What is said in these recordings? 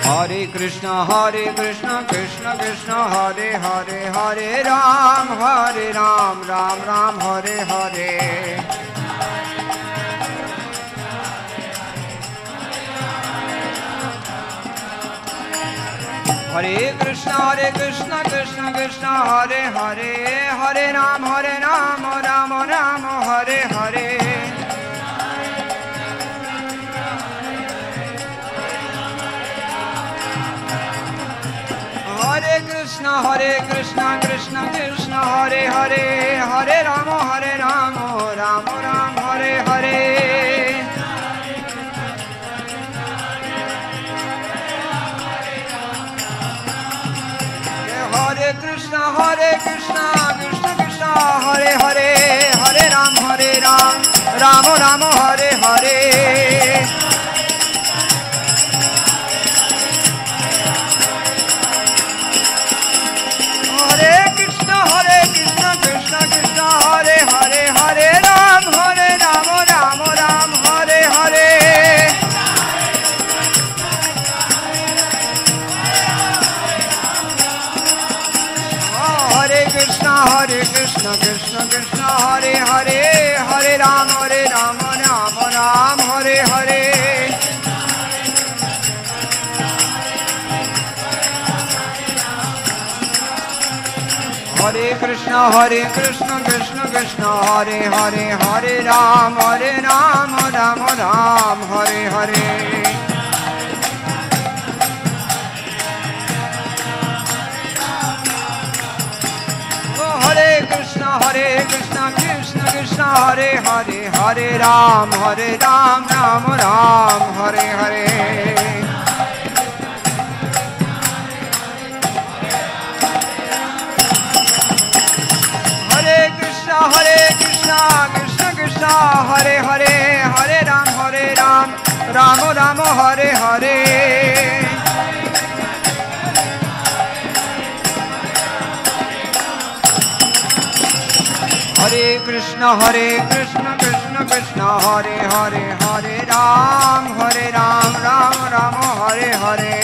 Hare Krishna, Krishna Krishna, Hare Hare, Hare Ram, Ram Ram, Hare Hare. Hare Krishna, Krishna Krishna, Hare Hare, Hare Ram, Ram Ram, Hare Hare. Hare Krishna, Krishna Krishna, Hare Hare, Hare Ram, Ram Ram, Hare Hare. Hare Krishna, Krishna Krishna, Hare Hare, Hare Ram, Ram Ram, Hare Hare. Hare Krishna, Krishna Krishna, Hare Hare, Hare Ram, Ram Ram, Hare Hare. Hare Krishna, Krishna Krishna, Hare Hare, Hare Ram, Ram Ram, Hare Hare. Hare Krishna, Krishna Krishna, Hare Hare, Hare Ram, Ram Ram, Hare Hare. Hare Krishna, Krishna Krishna, Hare Hare, Hare Ram, Ram Ram, Hare Hare. Hare Krishna, Krishna Krishna, Hare Hare, Hare Ram, Ram Ram, Hare Hare. Hare Krishna, Krishna Hare Hare, Hare Ram, Ram Ram, Hare Hare.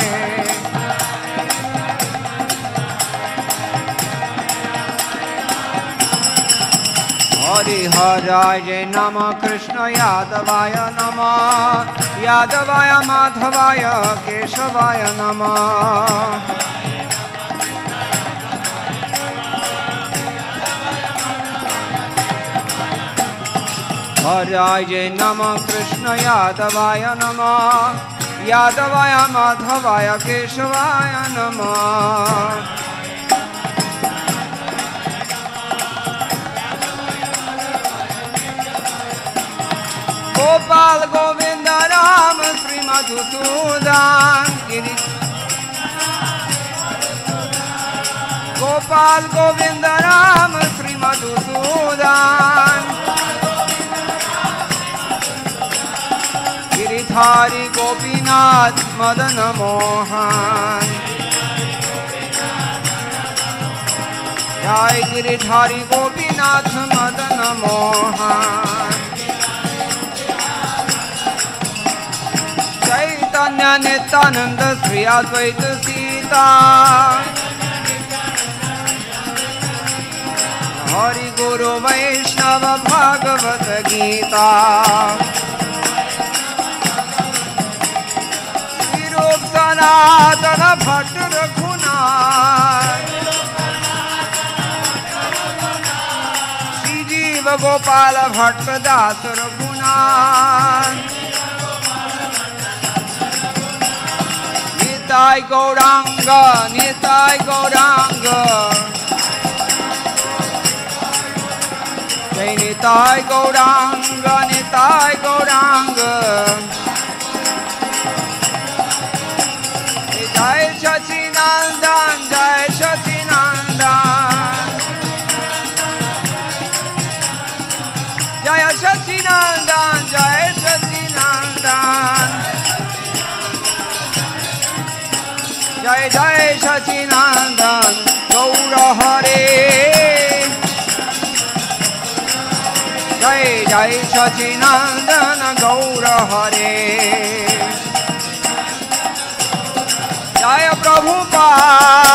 Hare Haraya Namah, Krishna Yadavaya Namah, Yadavaya Madhavaya Keshavaya Namah. Haraya Namah, Krishna Yadavaya Namah, Yadavaya Madhavaya Keshavaya Namah. Gopal Govinda Ram Sri Madhusudan Giri. Gopal Govinda Ram Sri Madhusudan Giridhari Gopinath Madana Mohan. Jai Giridhari Gopinath Madana Mohan. Chaitanya Nityananda Sri Advaita Sita. Hari Guru Vaishnava Bhagavata Gita. Sri Rup Sanatana Bhatt Raghunath. Sri Jiva Gopala Bhatt Das Raghunath. Nitai Gauranga, Nitai Gauranga. Jai Nitai Gauranga, Nitai Gauranga. Jai Sachinandan, Jai Sachinandan. Jai Sachinandan, Jai Sachinandan. Jai Jai Sachinandan, Gaura Hare. Jai Jai Sachinandan, Gaura Hare. Jai Prabhupada